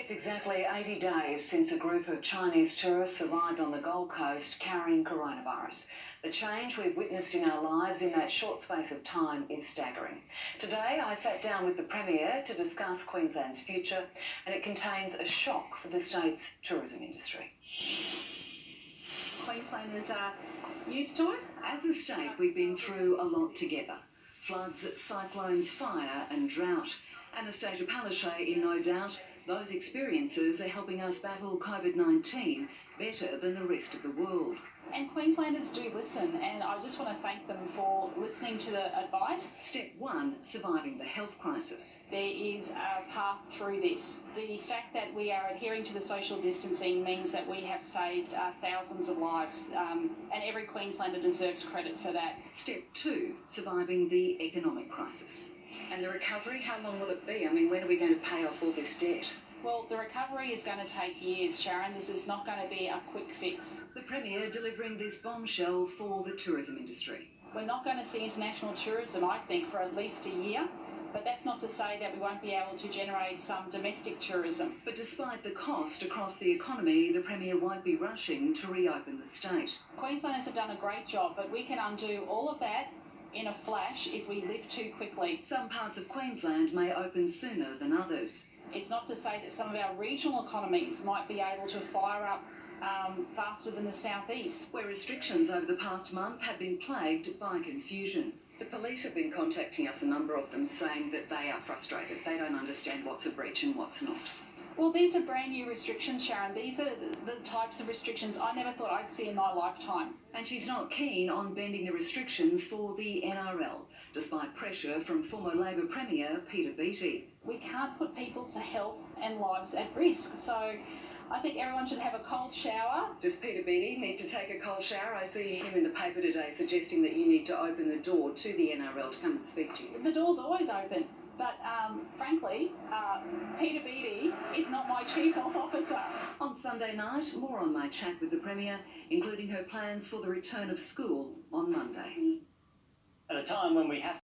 It's exactly 80 days since a group of Chinese tourists arrived on the Gold Coast carrying coronavirus. The change we've witnessed in our lives in that short space of time is staggering. Today I sat down with the Premier to discuss Queensland's future, and it contains a shock for the state's tourism industry. Queenslanders are used to it. As a state, we've been through a lot together. Floods, cyclones, fire and drought. Anastasia, Palaszuczuk in no doubt. Those experiences are helping us battle COVID-19 better than the rest of the world. And Queenslanders do listen, and I just want to thank them for listening to the advice. Step 1, surviving the health crisis. There is a path through this. The fact that we are adhering to the social distancing means that we have saved thousands of lives, and every Queenslander deserves credit for that. Step 2, surviving the economic crisis. And the recovery, how long will it be? I mean, when are we going to pay off all this debt? Well, the recovery is going to take years, Sharon. This is not going to be a quick fix. The Premier delivering this bombshell for the tourism industry. We're not going to see international tourism, I think, for at least a year. But that's not to say that we won't be able to generate some domestic tourism. But despite the cost across the economy, the Premier won't be rushing to reopen the state. Queenslanders have done a great job, but we can undo all of that in a flash if we live too quickly. Some parts of Queensland may open sooner than others. It's not to say that some of our regional economies might be able to fire up faster than the southeast. Where restrictions over the past month have been plagued by confusion. The police have been contacting us, a number of them, saying that they are frustrated. They don't understand what's a breach and what's not. Well, these are brand new restrictions, Sharon. These are the types of restrictions I never thought I'd see in my lifetime. And she's not keen on bending the restrictions for the NRL, despite pressure from former Labor Premier Peter Beattie. We can't put people's health and lives at risk, so I think everyone should have a cold shower. Does Peter Beattie need to take a cold shower? I see him in the paper today suggesting that you need to open the door to the NRL to come and speak to you. The door's always open. But frankly, Peter Beattie is not my chief health officer. On Sunday night, more on my chat with the Premier, including her plans for the return of school on Monday. At a time when we have